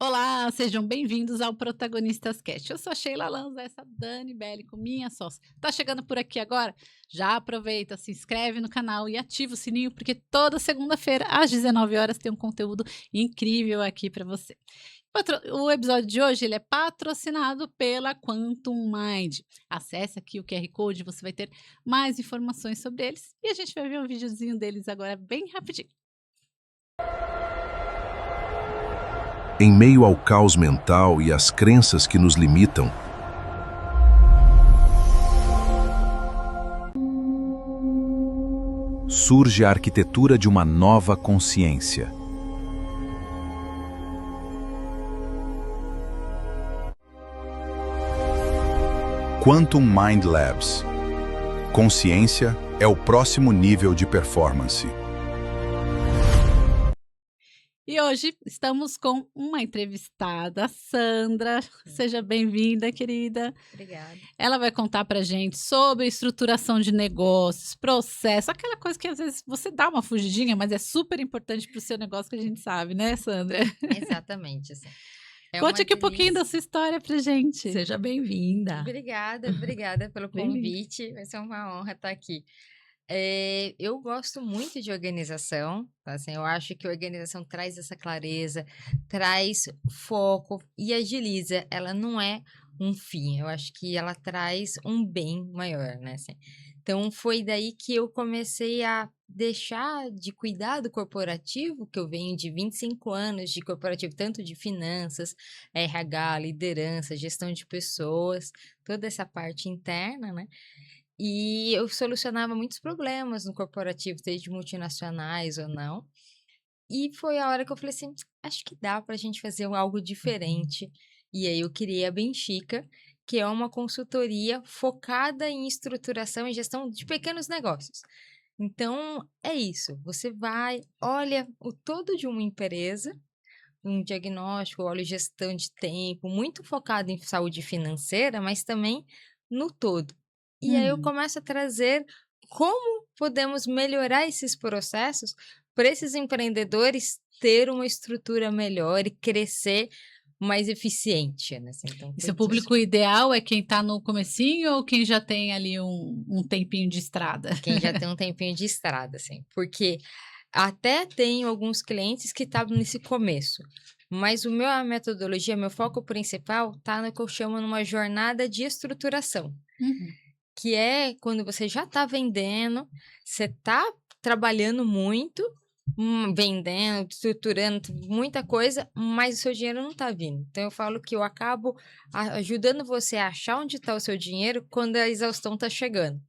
Olá, sejam bem-vindos ao Protagonistas Cast. Eu sou a Sheila Lanza, essa Dani Bélico, minha sócia. Tá chegando por aqui agora? Já aproveita, se inscreve no canal e ativa o sininho, porque toda segunda-feira, às 19 horas, tem um conteúdo incrível aqui para você. O episódio de hoje ele é patrocinado pela Quantum Mind. Acesse aqui o QR Code, você vai ter mais informações sobre eles. E a gente vai ver um videozinho deles agora bem rapidinho. Em meio ao caos mental e às crenças que nos limitam, surge a arquitetura de uma nova consciência. Quantum Mind Labs. Consciência é o próximo nível de performance. E hoje estamos com uma entrevistada, a Sandra. Seja bem-vinda, querida. Obrigada. Ela vai contar pra gente sobre estruturação de negócios, processo, aquela coisa que às vezes você dá uma fugidinha, mas é super importante pro seu negócio que a gente sabe, né, Sandra? Exatamente, assim. Conte aqui um pouquinho da sua história pra gente. Seja bem-vinda. Obrigada pelo Bem-vinda. convite. Vai ser uma honra estar aqui. Eu gosto muito de organização, tá? Assim, eu acho que a organização traz essa clareza, traz foco e agiliza. Ela não é um fim, eu acho que ela traz um bem maior, né? Assim, então, foi daí que eu comecei a deixar de cuidar do corporativo, que eu venho de 25 anos de corporativo, tanto de finanças, RH, liderança, gestão de pessoas, toda essa parte interna, né? E eu solucionava muitos problemas no corporativo, desde multinacionais ou não. E foi a hora que eu falei assim, acho que dá para a gente fazer algo diferente. E aí eu criei a Benchica, que é uma consultoria focada em estruturação e gestão de pequenos negócios. Então, é isso. Você vai, olha o todo de uma empresa, um diagnóstico, olha gestão de tempo, muito focado em saúde financeira, mas também no todo. E aí eu começo a trazer como podemos melhorar esses processos para esses empreendedores ter uma estrutura melhor e crescer mais eficiente, né? Assim, então, E foi seu público ideal é quem tá no comecinho ou quem já tem ali um tempinho de estrada? quem já tem um tempinho de estrada, assim, porque até tenho alguns clientes que estavam nesse começo, mas a metodologia, meu foco principal tá no que eu chamo numa jornada de estruturação, que é quando você já está vendendo, você está trabalhando muito, vendendo, estruturando muita coisa, mas o seu dinheiro não está vindo. Então, eu falo que eu acabo ajudando você a achar onde está o seu dinheiro quando a exaustão está chegando.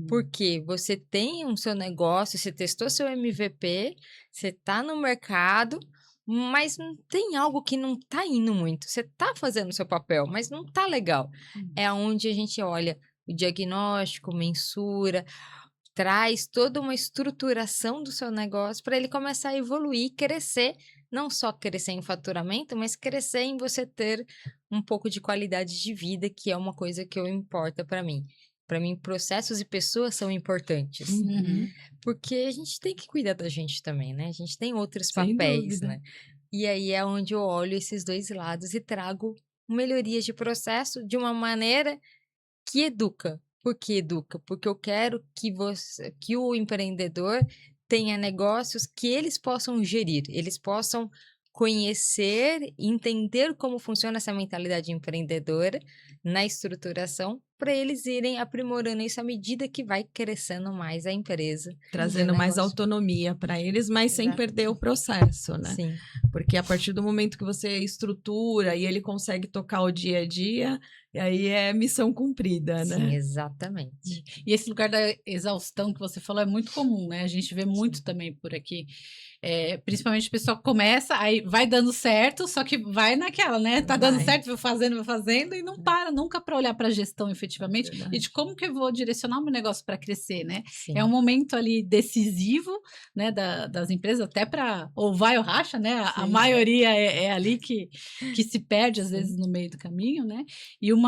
Porque você tem o seu negócio, você testou seu MVP, você está no mercado, mas não tem algo que não está indo muito. Você está fazendo o seu papel, mas não está legal. É onde a gente olha o diagnóstico, mensura, traz toda uma estruturação do seu negócio para ele começar a evoluir, crescer, não só crescer em faturamento, mas crescer em você ter um pouco de qualidade de vida, que é uma coisa que importa para mim. Para mim, processos e pessoas são importantes, porque a gente tem que cuidar da gente também, né? A gente tem outros Sem papéis, dúvida. né? E aí é onde eu olho esses dois lados e trago melhorias de processo de uma maneira que educa. Por que educa? Porque eu quero que o empreendedor tenha negócios que eles possam gerir, eles possam conhecer, entender como funciona essa mentalidade empreendedora na estruturação, para eles irem aprimorando isso à medida que vai crescendo mais a empresa. Trazendo seu mais negócio. autonomia para eles, mas sem Exato. perder o processo, né? Sim, Porque a partir do momento que você estrutura e ele consegue tocar o dia a dia, e aí é missão cumprida, sim, né? exatamente. E esse lugar da exaustão que você falou é muito comum, né? A gente vê muito também por aqui. Principalmente o pessoal começa, aí vai dando certo, só que vai naquela, né? Tá dando Vai. certo, vou fazendo e não para nunca para olhar para a gestão efetivamente Verdade. e de como que eu vou direcionar o meu negócio para crescer, né? Sim. É um momento ali decisivo, né, das empresas, até para ou vai ou racha, né? A Sim. maioria é ali que se perde às Sim. vezes no meio do caminho, né? E um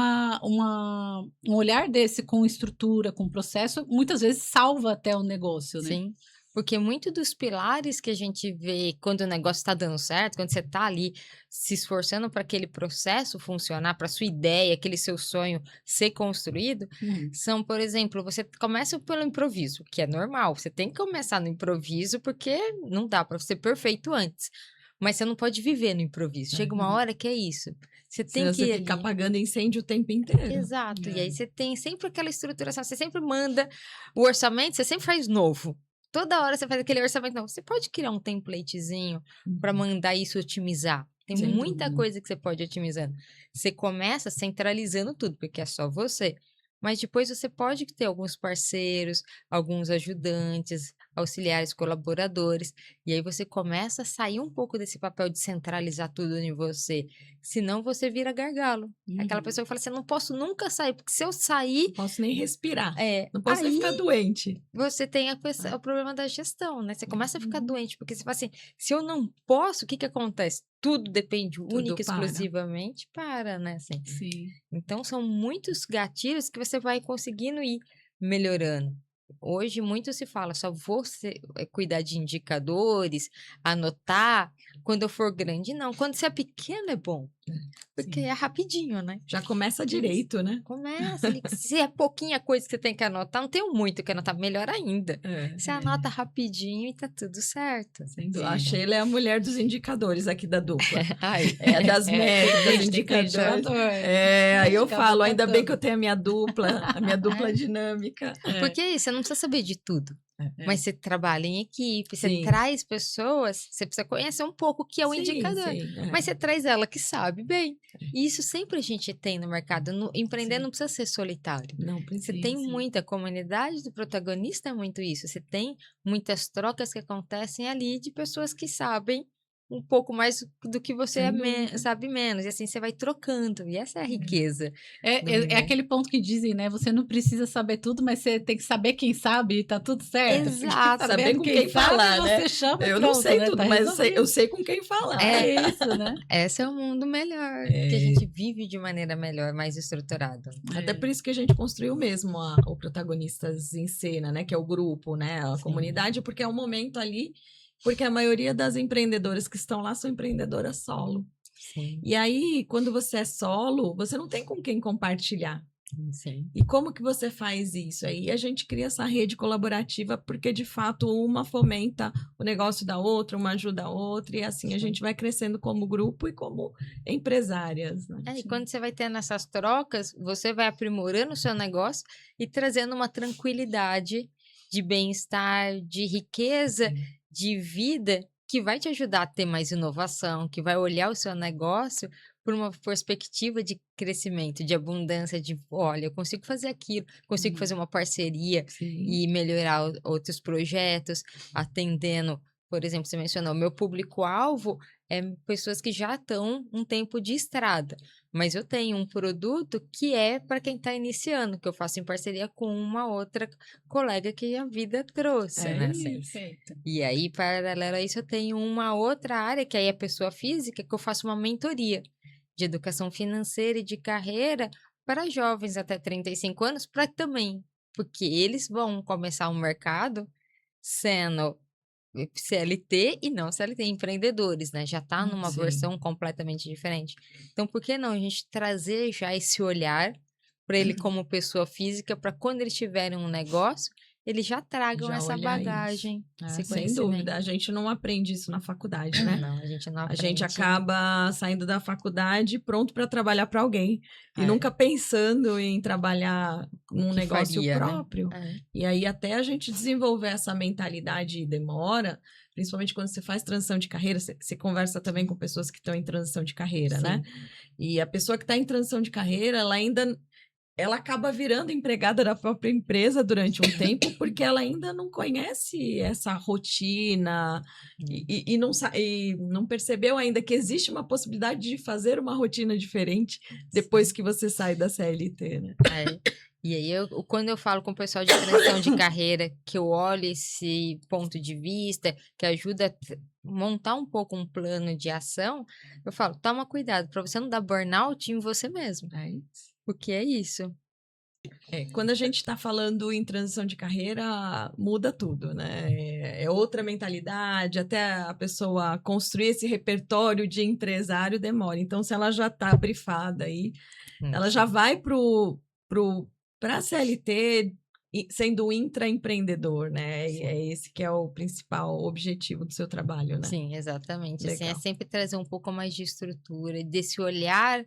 olhar desse com estrutura, com processo, muitas vezes salva até o negócio, né? Sim. Porque muito dos pilares que a gente vê quando o negócio está dando certo, quando você está ali se esforçando para aquele processo funcionar, para sua ideia, aquele seu sonho ser construído, são, por exemplo, você começa pelo improviso, que é normal, você tem que começar no improviso porque não dá para ser perfeito antes. Mas você não pode viver no improviso. Chega uma hora que é isso. Você tem Senão que você ir fica ali. apagando incêndio o tempo inteiro. Exato. E aí É. você tem sempre aquela estruturação, você sempre manda o orçamento, você sempre faz novo. Toda hora você faz aquele orçamento novo. Você pode criar um templatezinho para mandar isso otimizar. Tem Sem muita dúvida. coisa que você pode ir otimizando. Você começa centralizando tudo, porque é só você. Mas depois você pode ter alguns parceiros, alguns ajudantes, auxiliares, colaboradores. E aí você começa a sair um pouco desse papel de centralizar tudo em você. Senão você vira gargalo. Aquela pessoa que fala assim: eu não posso nunca sair, porque se eu sair, Não posso nem respirar. Não posso nem aí ficar doente. você tem o problema da gestão, né? Você começa a ficar doente, porque você fala assim: se eu não posso, o que que acontece? Tudo depende única e para. exclusivamente para, né? Assim. Sim. Então, são muitos gatilhos que você vai conseguindo ir melhorando. Hoje, muito se fala, só vou cuidar de indicadores, anotar quando eu for grande. Não, quando você é pequeno é bom, porque Sim. é rapidinho, né? Já começa direito, né? Começa ali. Se é pouquinha coisa que você tem que anotar, não tenho muito que anotar, melhor ainda. Você anota rapidinho e tá tudo certo. Sem dúvida. A Sheila é a mulher dos indicadores aqui da dupla. Ai, É das métricas, Tem que ter indicadores. indicador. Aí eu Indicador falo, pra ainda bem tudo. que eu tenho a minha dupla dinâmica. porque é isso, você não precisa saber de tudo. Mas você trabalha em equipe, você Sim. traz pessoas, você precisa conhecer um pouco o que é o Sim, indicador. sim, Mas você traz ela que sabe bem. E isso sempre a gente tem no mercado. Empreender Sim. não precisa ser solitário. Não Você precisa. tem muita comunidade do protagonista, é muito isso. Você tem muitas trocas que acontecem ali de pessoas que sabem um pouco mais do que você Sem dúvida. sabe menos. E assim você vai trocando. E essa é a riqueza. É aquele ponto que dizem, né? Você não precisa saber tudo, mas você tem que saber quem sabe e tá tudo certo. Porque Exato. sabendo Saber com quem sabe, falar, né? você chama e Eu pronto, não sei né? tudo, Tá mas resolvido. eu sei com quem falar. É isso, né? Esse é o mundo melhor. Que a gente vive de maneira melhor, mais estruturada. Até por isso que a gente construiu mesmo o Protagonistas em Cena, né? Que é o grupo, né? A comunidade, porque é um momento ali, porque a maioria das empreendedoras que estão lá são empreendedoras solo. Sim, E aí, quando você é solo, você não tem com quem compartilhar. sim. E como que você faz isso? Aí a gente cria essa rede colaborativa, porque de fato uma fomenta o negócio da outra, uma ajuda a outra, e assim a gente vai crescendo como grupo e como empresárias. Né? E quando você vai tendo essas trocas, você vai aprimorando o seu negócio e trazendo uma tranquilidade de bem-estar, de riqueza, de vida, que vai te ajudar a ter mais inovação, que vai olhar o seu negócio por uma perspectiva de crescimento, de abundância, de olha, eu consigo fazer aquilo, consigo fazer uma parceria e melhorar outros projetos, atendendo, por exemplo, você mencionou, meu público-alvo é pessoas que já estão um tempo de estrada, mas eu tenho um produto que é para quem está iniciando, que eu faço em parceria com uma outra colega que a vida trouxe, né? Assim. Perfeito. E aí, paralelo a isso, eu tenho uma outra área, que aí é a pessoa física, que eu faço uma mentoria de educação financeira e de carreira para jovens até 35 anos, para também, porque eles vão começar um mercado sendo CLT e não CLT, empreendedores, né? Já está numa versão completamente diferente. Então, por que não a gente trazer já esse olhar para ele como pessoa física, para quando eles tiverem um negócio, eles já tragam Já essa olhar bagagem, esse sem conhecimento. dúvida, a gente não aprende isso na faculdade, né? Não, a gente não A aprende. gente acaba saindo da faculdade pronto para trabalhar para alguém e nunca pensando em trabalhar num Que negócio faria, né? próprio. E aí até a gente desenvolver essa mentalidade demora, principalmente quando você faz transição de carreira, você conversa também com pessoas que estão em transição de carreira, né? E a pessoa que está em transição de carreira, ela acaba virando empregada da própria empresa durante um tempo, porque ela ainda não conhece essa rotina e não percebeu ainda que existe uma possibilidade de fazer uma rotina diferente depois que você sai da CLT, né? E aí, quando eu falo com o pessoal de transição de carreira, que eu olho esse ponto de vista, que ajuda a montar um pouco um plano de ação, eu falo, toma cuidado para você não dar burnout em você mesmo. Porque é isso. Quando a gente está falando em transição de carreira, muda tudo, né? É outra mentalidade, até a pessoa construir esse repertório de empresário demora. Então, se ela já está brifada aí, ela já vai para a CLT sendo intraempreendedor, né? E é esse que é o principal objetivo do seu trabalho, né? Sim, exatamente. Assim, é Legal. sempre trazer um pouco mais de estrutura, desse olhar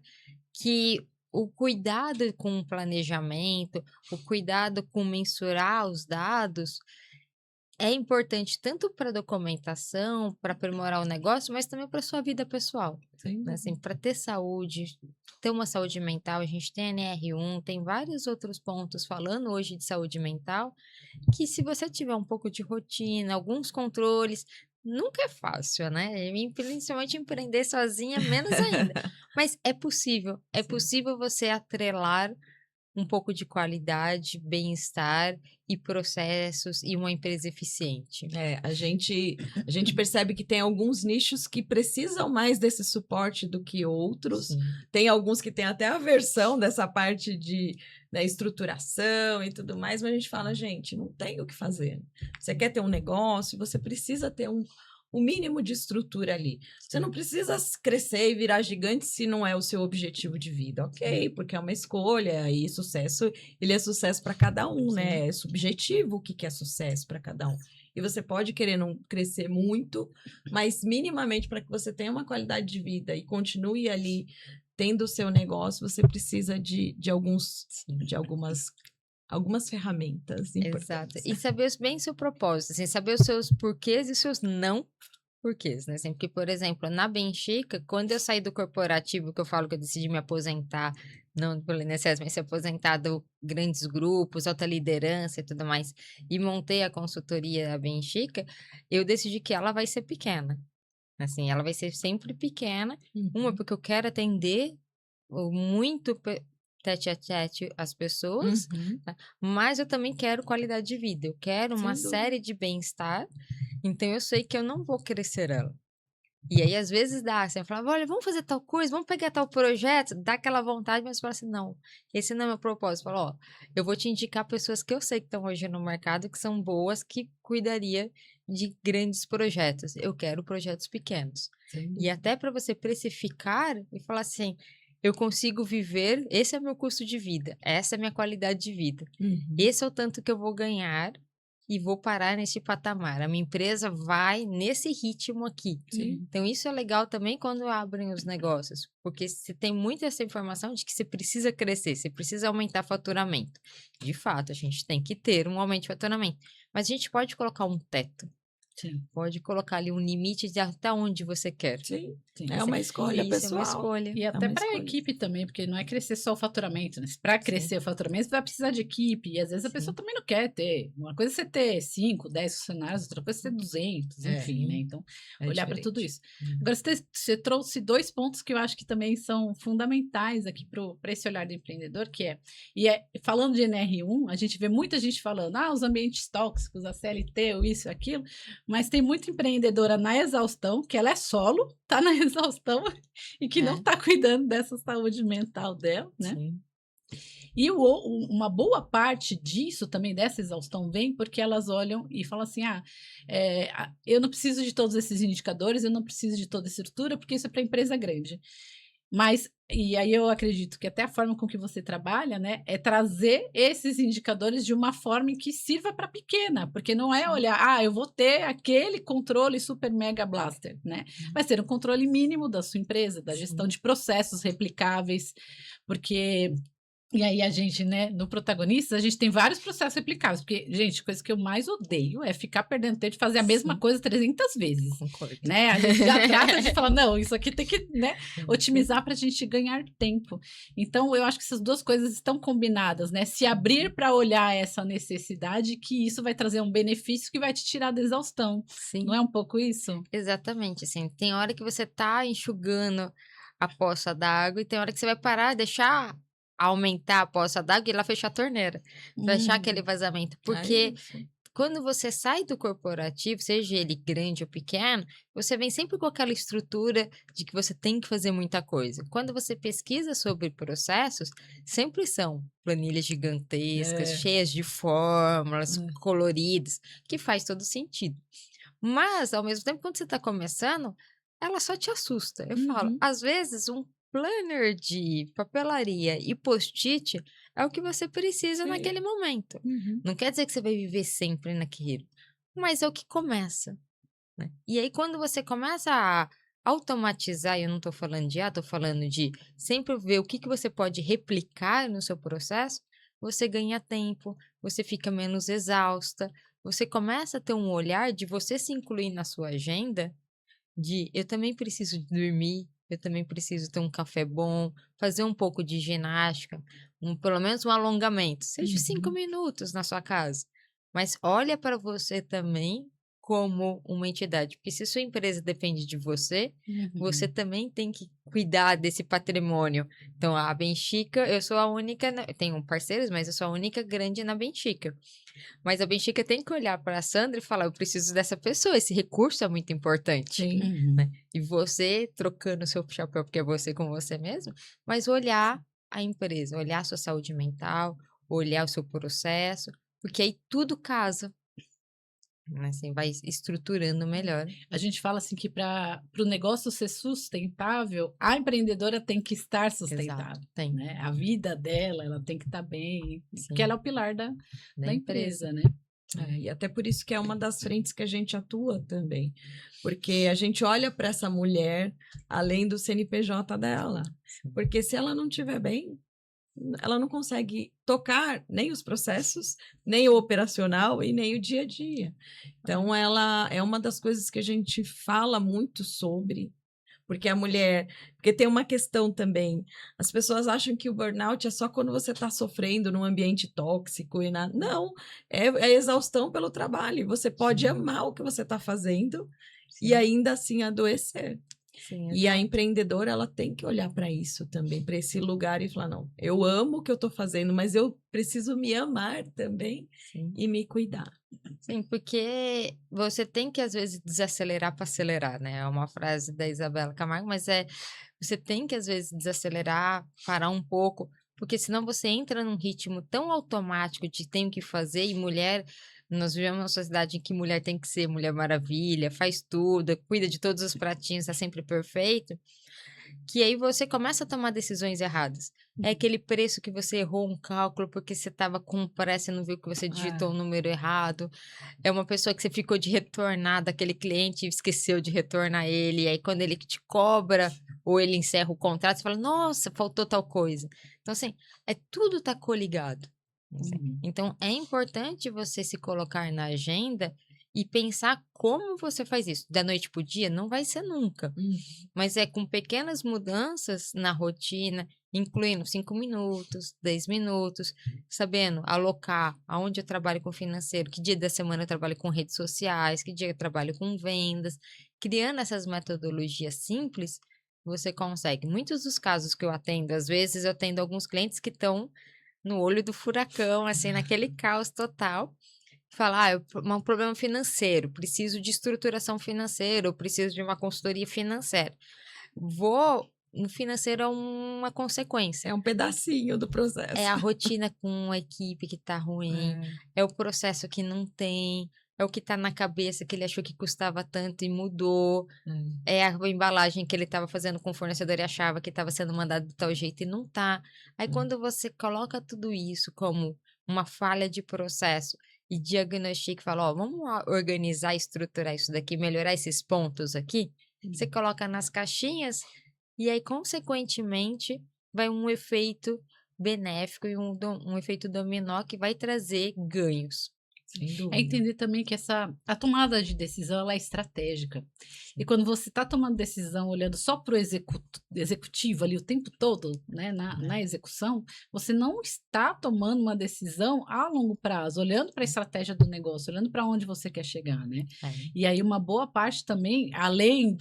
que o cuidado com o planejamento, o cuidado com mensurar os dados é importante tanto para a documentação, para aprimorar o negócio, mas também para sua vida pessoal. Sem Né? dúvida. Assim, para ter saúde, ter uma saúde mental, a gente tem a NR1, tem vários outros pontos falando hoje de saúde mental, que se você tiver um pouco de rotina, alguns controles, nunca é fácil, né? E principalmente empreender sozinha, menos ainda. Mas é possível você atrelar um pouco de qualidade, bem-estar e processos e uma empresa eficiente. A gente percebe que tem alguns nichos que precisam mais desse suporte do que outros. Sim. Tem alguns que têm até aversão dessa parte de estruturação e tudo mais, mas a gente fala, gente, não tem o que fazer. Você quer ter um negócio, você precisa ter o mínimo de estrutura ali. Você não precisa crescer e virar gigante se não é o seu objetivo de vida, ok? Porque é uma escolha e sucesso, ele é sucesso para cada um, né? É subjetivo o que é sucesso para cada um. E você pode querer não crescer muito, mas minimamente para que você tenha uma qualidade de vida e continue ali tendo o seu negócio, você precisa de algumas ferramentas importantes. Exato. E saber bem o seu propósito, assim, saber os seus porquês e os seus não porquês, né? Assim, porque, por exemplo, na Benchica, quando eu saí do corporativo, que eu falo que eu decidi me aposentar, não pelo INSS, mas se aposentar do grandes grupos, alta liderança e tudo mais, e montei a consultoria da Benchica, eu decidi que ela vai ser pequena. Assim, ela vai ser sempre pequena. Uma, porque eu quero atender muito tete a tete as pessoas, tá? Mas eu também quero qualidade de vida. Eu quero uma série de bem-estar. Então, eu sei que eu não vou crescer ela. E aí, às vezes dá, você fala, olha, vamos fazer tal coisa, vamos pegar tal projeto, dá aquela vontade, mas você fala assim, não, esse não é meu propósito. Fala, ó, eu vou te indicar pessoas que eu sei que estão hoje no mercado, que são boas, que cuidaria de grandes projetos. Eu quero projetos pequenos. E até para você precificar e falar assim, eu consigo viver, esse é o meu custo de vida, essa é a minha qualidade de vida. Esse é o tanto que eu vou ganhar e vou parar nesse patamar. A minha empresa vai nesse ritmo aqui. Sim. Então, isso é legal também quando abrem os negócios, porque você tem muito essa informação de que você precisa crescer, você precisa aumentar faturamento. De fato, a gente tem que ter um aumento de faturamento, mas a gente pode colocar um teto. Sim. Pode colocar ali um limite de até onde você quer. Sim. Sim. É uma escolha Isso, pessoal. é uma escolha. E até uma para a escolha. equipe também, porque não é crescer só o faturamento, né? Para crescer o faturamento, você vai precisar de equipe. E às vezes a pessoa também não quer ter. Uma coisa é você ter 5, 10 funcionários, outra coisa é você ter 200, enfim, né? Então, olhar para tudo isso. Agora, você trouxe 2 pontos que eu acho que também são fundamentais aqui para esse olhar do empreendedor, que falando de NR1, a gente vê muita gente falando, os ambientes tóxicos, a CLT, ou isso, aquilo, mas tem muita empreendedora na exaustão, que ela é solo, tá na exaustão, e que não está cuidando dessa saúde mental dela, né? Sim. E uma boa parte disso também, dessa exaustão, vem porque elas olham e falam assim, eu não preciso de todos esses indicadores, eu não preciso de toda essa estrutura, porque isso é para empresa grande. Mas, e aí eu acredito que até a forma com que você trabalha, né, é trazer esses indicadores de uma forma em que sirva para pequena, porque não é olhar, eu vou ter aquele controle super mega blaster, né? Vai ser um controle mínimo da sua empresa, da gestão de processos replicáveis, porque... E aí a gente, né, no Protagonistas, a gente tem vários processos replicáveis, porque, gente, a coisa que eu mais odeio é ficar perdendo tempo de fazer a mesma coisa 300 vezes, Concordo. né? A gente já trata de falar, não, isso aqui tem que, né, otimizar para a gente ganhar tempo. Então, eu acho que essas duas coisas estão combinadas, né? Se abrir para olhar essa necessidade, que isso vai trazer um benefício que vai te tirar da exaustão. Sim. Não é um pouco isso? Exatamente, assim, tem hora que você tá enxugando a poça d'água e tem hora que você vai parar, deixar aumentar a poça d'água e lá fechar a torneira, fechar aquele vazamento, porque quando você sai do corporativo, seja ele grande ou pequeno, você vem sempre com aquela estrutura de que você tem que fazer muita coisa. Quando você pesquisa sobre processos, sempre são planilhas gigantescas, É. cheias de fórmulas, É. coloridas, que faz todo sentido. Mas, ao mesmo tempo, quando você está começando, ela só te assusta. Eu falo, Uhum. às vezes, um planner de papelaria e post-it é o que você precisa Sim. naquele momento. Uhum. Não quer dizer que você vai viver sempre naquilo, mas é o que começa, né? E aí, quando você começa a automatizar, e eu não estou falando de estou falando de sempre ver o que você pode replicar no seu processo, você ganha tempo, você fica menos exausta, você começa a ter um olhar de você se incluir na sua agenda, de eu também preciso dormir, eu também preciso ter um café bom, fazer um pouco de ginástica, pelo menos um alongamento, seja 5 Uhum. minutos na sua casa. Mas olha para você também como uma entidade, porque se sua empresa depende de você, você Uhum. também tem que cuidar desse patrimônio. Então, a Benchica, eu sou a única, eu tenho parceiros, mas eu sou a única grande na Benchica. Mas a Benchica tem que olhar para a Sandra e falar: eu preciso dessa pessoa, esse recurso é muito importante. Sim. Uhum. Né? E você trocando o seu chapéu, porque é você com você mesmo, mas olhar a empresa, olhar a sua saúde mental, olhar o seu processo, porque aí tudo casa, né? Assim, vai estruturando melhor. A gente fala assim que para o negócio ser sustentável, a empreendedora tem que estar Exato, sustentável, tem, né? A vida dela, ela tem que estar bem, porque sim, ela é o pilar da da empresa. empresa, né? E até por isso que é uma das frentes que a gente atua também. Porque a gente olha para essa mulher além do CNPJ dela. Porque se ela não estiver bem, ela não consegue tocar nem os processos, nem o operacional e nem o dia a dia. Então, ela é uma das coisas que a gente fala muito sobre. Porque a mulher. Porque tem uma questão também. As pessoas acham que o burnout é só quando você está sofrendo num ambiente tóxico e nada. Não, é exaustão pelo trabalho. Você pode Sim. amar o que você está fazendo e Sim. ainda assim adoecer. Sim, E a exato. empreendedora, ela tem que olhar para isso também, para esse lugar e falar: não, eu amo o que eu estou fazendo, mas eu preciso me amar também Sim. e me cuidar. Sim, porque você tem que, às vezes, desacelerar para acelerar, né? É uma frase da Isabela Camargo, mas você tem que, às vezes, desacelerar, parar um pouco, porque senão você entra num ritmo tão automático de tenho que fazer, e mulher, nós vivemos uma sociedade em que mulher tem que ser Mulher Maravilha, faz tudo, cuida de todos os pratinhos, está sempre perfeito, que aí você começa a tomar decisões erradas. É aquele preço que você errou um cálculo porque você estava com pressa e não viu que você digitou o número errado. É uma pessoa que você ficou de retornar daquele cliente e esqueceu de retornar ele. E aí, quando ele te cobra ou ele encerra o contrato, você fala: nossa, faltou tal coisa. Então, assim, tudo está coligado. Assim. Uhum. Então, é importante você se colocar na agenda e pensar como você faz isso. Da noite para o dia, não vai ser nunca. Mas é com pequenas mudanças na rotina, incluindo 5 minutos, 10 minutos, sabendo alocar aonde eu trabalho com financeiro, que dia da semana eu trabalho com redes sociais, que dia eu trabalho com vendas. Criando essas metodologias simples, você consegue. Muitos dos casos que eu atendo, às vezes eu atendo alguns clientes que estão no olho do furacão, assim, naquele caos total. Falar, um problema financeiro, preciso de estruturação financeira, eu preciso de uma consultoria financeira. No financeiro é uma consequência. É um pedacinho do processo. É a rotina com a equipe que tá ruim, é o processo que não tem, é o que tá na cabeça que ele achou que custava tanto e mudou, é a embalagem que ele estava fazendo com o fornecedor e achava que estava sendo mandado de tal jeito e não tá. Aí quando você coloca tudo isso como uma falha de processo e diagnostica e fala: ó, vamos organizar, estruturar isso daqui, melhorar esses pontos aqui, você coloca nas caixinhas e aí, consequentemente, vai um efeito benéfico e um efeito dominó que vai trazer ganhos. Sem É dúvida. entender também que a tomada de decisão ela é estratégica. E quando você está tomando decisão olhando só para o executivo ali o tempo todo, né, na execução, você não está tomando uma decisão a longo prazo, olhando para a estratégia do negócio, olhando para onde você quer chegar, né? E aí uma boa parte também, além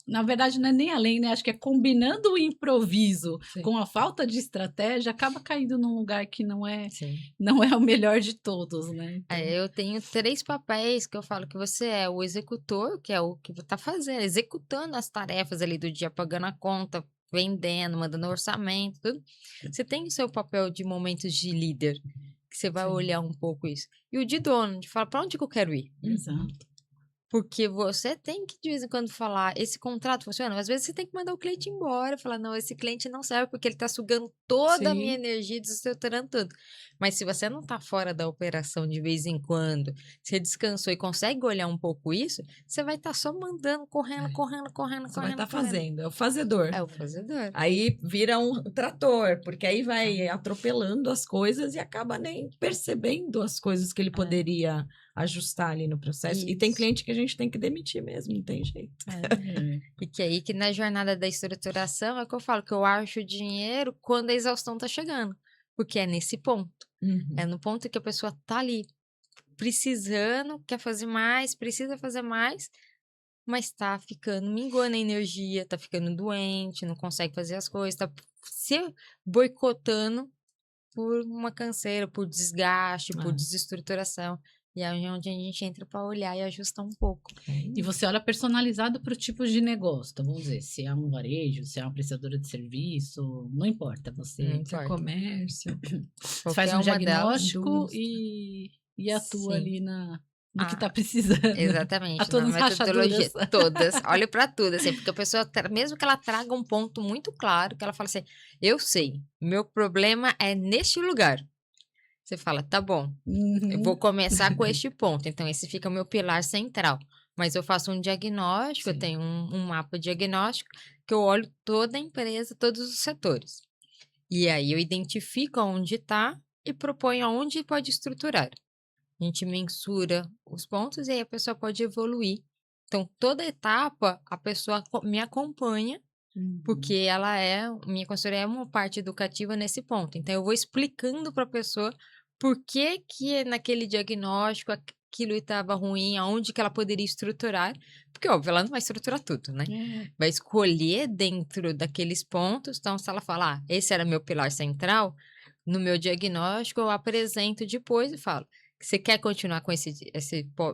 na verdade não é nem além, né? Acho que é combinando o improviso com a falta de estratégia, acaba caindo num lugar que não é o melhor de todos, né? Então, Eu tenho 3 papéis que eu falo que você é o executor, que é o que tá fazendo, executando as tarefas ali do dia, pagando a conta, vendendo, mandando orçamento, tudo. Você tem o seu papel de momentos de líder, que você vai Sim. olhar um pouco isso. E o de dono, de falar para onde que eu quero ir. exato. Porque você tem que, de vez em quando, falar, esse contrato funciona? Às vezes você tem que mandar o cliente embora, falar, não, esse cliente não serve porque ele está sugando toda a minha Sim. energia, desestruturando tudo. Mas se você não está fora da operação de vez em quando, você descansou e consegue olhar um pouco isso, você vai estar só mandando, correndo, É. correndo, correndo, Você vai correndo, estar correndo. fazendo, é o fazedor. É o fazedor. Aí vira um trator, porque aí vai atropelando as coisas e acaba nem percebendo as coisas que ele poderia ajustar ali no processo. E tem Isso. cliente que a gente tem que demitir mesmo, não tem jeito. É. E que aí que na jornada da estruturação é que eu falo que eu acho dinheiro quando a exaustão tá chegando. Porque é nesse ponto. É no ponto que a pessoa tá ali precisando, quer fazer mais, precisa fazer mais, mas tá ficando, minguando a energia, tá ficando doente, não consegue fazer as coisas, tá se boicotando por uma canseira, por desgaste, por Ah. desestruturação. E aí é onde a gente entra para olhar e ajustar um pouco. E você olha personalizado para o tipo de negócio. Então, vamos dizer, se é um varejo, se é uma prestadora de serviço, não importa. Você Não Se é importa. comércio. Você faz um Qualquer uma delas, diagnóstico indústria. e atua Sim. ali no que Ah, está precisando. Exatamente, Atua na nas metodologia, rachaduras. todas, olha para tudo, assim, porque a pessoa, mesmo que ela traga um ponto muito claro, que ela fala assim, eu sei, meu problema é neste lugar. Você fala, tá bom, eu vou começar com este ponto, então esse fica o meu pilar central. Mas eu faço um diagnóstico, eu Sim. tenho um mapa diagnóstico, que eu olho toda a empresa, todos os setores. E aí eu identifico onde está e proponho aonde pode estruturar. A gente mensura os pontos e aí a pessoa pode evoluir. Então, toda etapa, a pessoa me acompanha, porque minha consultoria é uma parte educativa nesse ponto. Então, eu vou explicando para a pessoa por que naquele diagnóstico aquilo estava ruim, aonde que ela poderia estruturar. Porque, óbvio, ela não vai estruturar tudo, né? É. Vai escolher dentro daqueles pontos. Então, se ela falar, esse era meu pilar central, no meu diagnóstico eu apresento depois e falo, você quer continuar com esse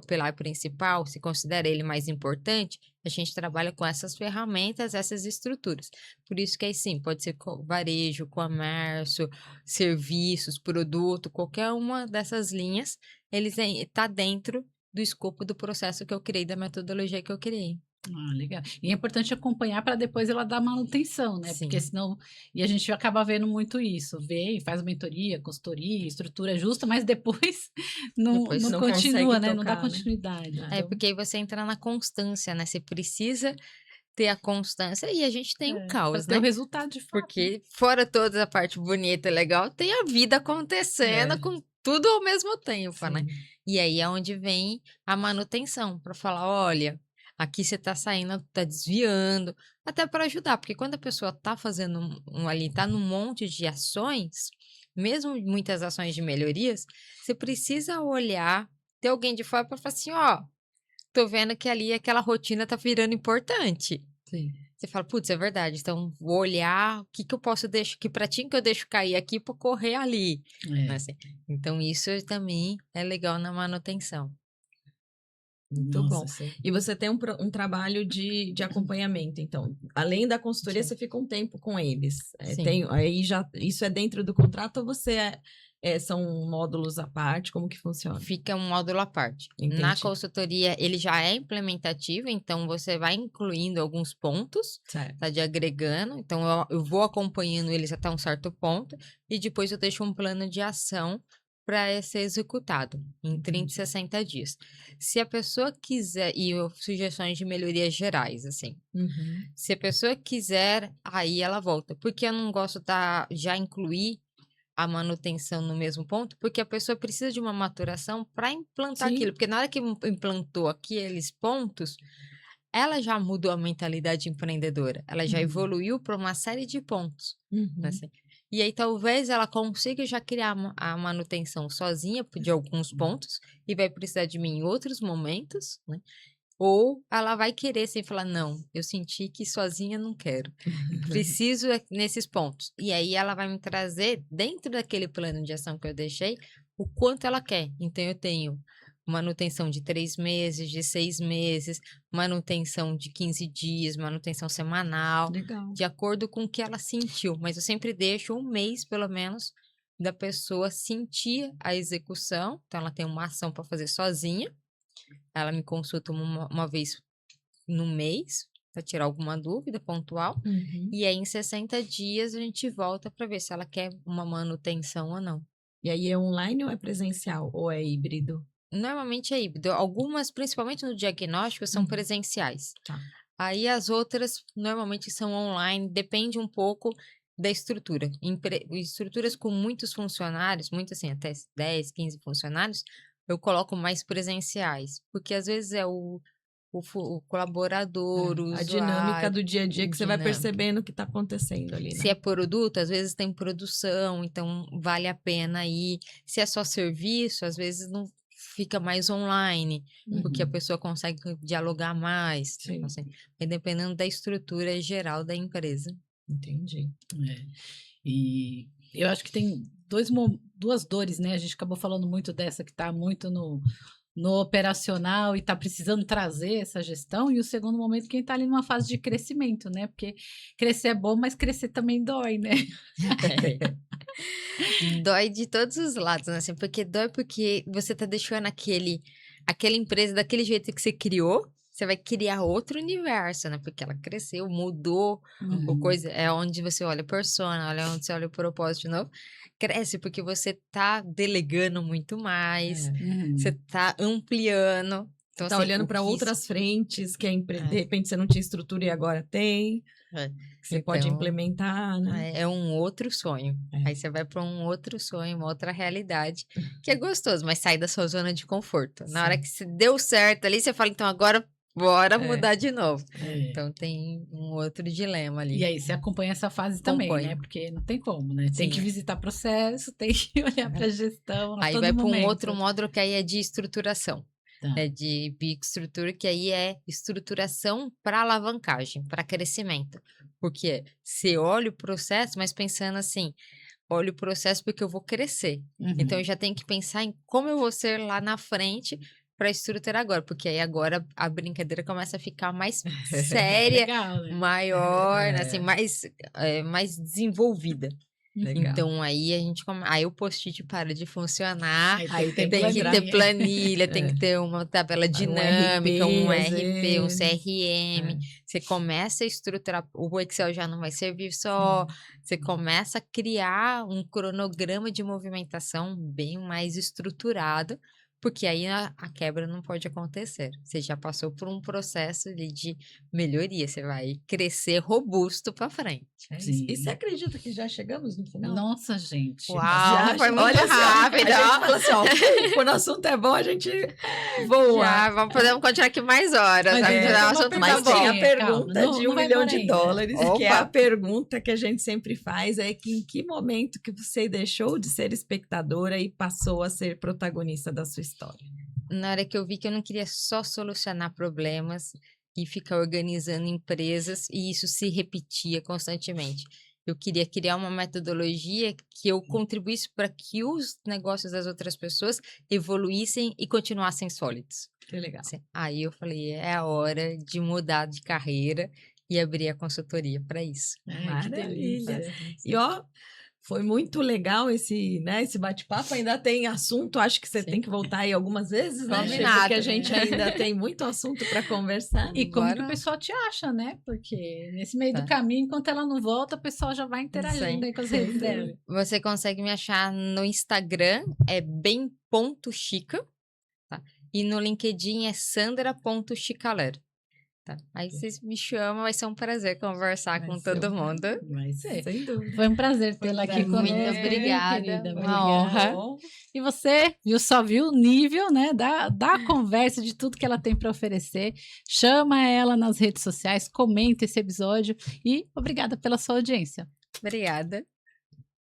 pilar principal? Se considera ele mais importante? A gente trabalha com essas ferramentas, essas estruturas. Por isso que aí sim, pode ser varejo, comércio, serviços, produto, qualquer uma dessas linhas, eles está dentro do escopo do processo que eu criei, da metodologia que eu criei. Ah, legal. E é importante acompanhar para depois ela dar manutenção, né? Porque Sim. senão. E a gente acaba vendo muito isso. Vem, faz mentoria, consultoria, estrutura justa, mas depois não, Depois não não continua, consegue né? Não dá tocar, né? continuidade. É. Então, Porque aí você entra na constância, né? Você precisa ter a constância e a gente tem o para caos, ter o né? resultado de fato. Porque fora toda a parte bonita e legal, tem a vida acontecendo É. com tudo ao mesmo tempo, né? Sim. E aí é onde vem a manutenção, para falar, olha, aqui você tá saindo, tá desviando, até para ajudar, porque quando a pessoa tá fazendo ali, tá num monte de ações, mesmo muitas ações de melhorias, você precisa olhar, ter alguém de fora para falar assim, ó, tô vendo que ali aquela rotina tá virando importante. Sim. Você fala, putz, é verdade. Então, vou olhar o que eu posso deixar, que pratinho que eu deixo cair aqui para correr ali. É. Assim. Então, isso também é legal na manutenção. Muito Nossa, bom. sim. E você tem um trabalho de acompanhamento, então. Além da consultoria, Sim. você fica um tempo com eles. Sim. Aí já, isso é dentro do contrato ou são módulos à parte? Como que funciona? Fica um módulo à parte. Entendi. Na consultoria, ele já é implementativo, então você vai incluindo alguns pontos, Certo. tá de agregando. Então, eu vou acompanhando eles até um certo ponto e depois eu deixo um plano de ação para ser executado em 30 e 60 dias. Se a pessoa quiser, sugestões de melhorias gerais, assim. Uhum. Se a pessoa quiser, aí ela volta. Porque eu não gosto de já incluir a manutenção no mesmo ponto, porque a pessoa precisa de uma maturação para implantar Sim. aquilo. Porque na hora que implantou aqueles pontos, ela já mudou a mentalidade empreendedora. Ela já Uhum. evoluiu para uma série de pontos. Uhum. Assim. E aí talvez ela consiga já criar a manutenção sozinha de alguns pontos e vai precisar de mim em outros momentos, né? Ou ela vai querer sem falar, não, eu senti que sozinha não quero. Preciso nesses pontos. E aí ela vai me trazer, dentro daquele plano de ação que eu deixei, o quanto ela quer. Então, eu tenho manutenção de 3 meses, de 6 meses, manutenção de 15 dias, manutenção semanal, Legal. de acordo com o que ela sentiu. Mas eu sempre deixo 1 mês, pelo menos, da pessoa sentir a execução. Então, ela tem uma ação para fazer sozinha. Ela me consulta uma vez no mês, para tirar alguma dúvida pontual. E aí, em 60 dias, a gente volta para ver se ela quer uma manutenção ou não. E aí é online ou é presencial? Ou é híbrido? Normalmente é híbrido. Algumas, principalmente no diagnóstico, são presenciais. Tá. Aí as outras normalmente são online, depende um pouco da estrutura. Estruturas com muitos funcionários, muito assim, até 10, 15 funcionários, eu coloco mais presenciais. Porque às vezes é o colaborador, o A dinâmica usuário, do dia a dia que você vai dinâmica. percebendo o que está acontecendo ali, né? Se é produto, às vezes tem produção, então vale a pena ir. Se é só serviço, às vezes não fica mais online, porque a pessoa consegue dialogar mais. Sim. Então, assim, vai dependendo da estrutura geral da empresa. Entendi. E eu acho que tem duas dores, né? A gente acabou falando muito dessa que está muito no operacional e está precisando trazer essa gestão, e o segundo momento, quem está ali numa fase de crescimento, né? Porque crescer é bom, mas crescer também dói, né? Dói de todos os lados, né? Assim, porque dói porque você tá deixando aquela empresa daquele jeito que você criou, você vai criar outro universo, né? Porque ela cresceu, mudou, ou coisa, é onde você olha a persona, olha onde você olha o propósito de novo. Cresce porque você tá delegando muito mais, você tá ampliando. Então, Tá assim, olhando o para que outras frentes que de repente você não tinha estrutura e agora tem. Que você pode Então, implementar, né? é um outro sonho. Aí você vai para um outro sonho, uma outra realidade, que é gostoso, mas sai da sua zona de conforto. Na hora que se deu certo ali, você fala, então agora bora mudar de novo. Então tem um outro dilema ali. E aí você acompanha essa fase também, Acompanho. né? Porque não tem como, né? Tem Sim. que visitar processo, tem que olhar para a gestão. Aí todo vai para um momento. outro módulo que aí é de estruturação. Tá. É de Big Structure, que aí é estruturação para alavancagem, para crescimento. Porque você olha o processo, mas pensando assim, olha o processo porque eu vou crescer. Então eu já tenho que pensar em como eu vou ser lá na frente para estruturar agora, porque aí agora a brincadeira começa a ficar mais séria, Legal, né? maior, assim, mais desenvolvida. Legal. Então aí a gente aí o post-it para de funcionar, Aí tem tem que ter planilha, tem que ter uma tabela dinâmica, um às RP, um vezes. CRM. Você começa a estruturar, o Excel já não vai servir só, você começa a criar um cronograma de movimentação bem mais estruturado, porque aí a quebra não pode acontecer. Você já passou por um processo ali de melhoria, você vai crescer robusto para frente. Sim. E você acredita que já chegamos no final? Nossa, gente. Uau, Já, foi muito olha só, rápido. A gente fala assim, ó, quando o assunto é bom, a gente voa. Já, podemos continuar aqui mais horas. Mas Mas, ainda o tem uma assunto tá Mas bom. tem a Calma, pergunta não- de não $1 vai milhão embora de ainda. dólares, que é Opa. a pergunta que a gente sempre faz, é que em que momento que você deixou de ser espectadora e passou a ser protagonista da sua história? Na hora que eu vi que eu não queria só solucionar problemas e ficar organizando empresas, e isso se repetia constantemente. Eu queria criar uma metodologia que eu contribuísse para que os negócios das outras pessoas evoluíssem e continuassem sólidos. Que legal. Assim, aí eu falei, é a hora de mudar de carreira e abrir a consultoria para isso. Ai, que Maravilha. delícia. E ó, foi muito legal esse bate-papo. Ainda tem assunto, acho que você Sim. tem que voltar aí algumas vezes, né? Combinado. Porque a gente ainda tem muito assunto para conversar. E como que Bora. o pessoal te acha, né? Porque nesse meio do Tá. caminho, enquanto ela não volta, o pessoal já vai interagindo aí com as redes dela. Você consegue me achar no Instagram, é bem.chica, tá? E no LinkedIn é sandra.chicaler. Tá? Aí vocês me chamam, vai ser um prazer conversar Vai com ser todo um mundo. Vai ser. Sem dúvida. Foi um prazer tê-la aqui prazer. conosco. Muito obrigada, querida. uma honra. E você só viu o nível, né, da conversa, de tudo que ela tem para oferecer. Chama ela nas redes sociais, comenta esse episódio e obrigada pela sua audiência. Obrigada.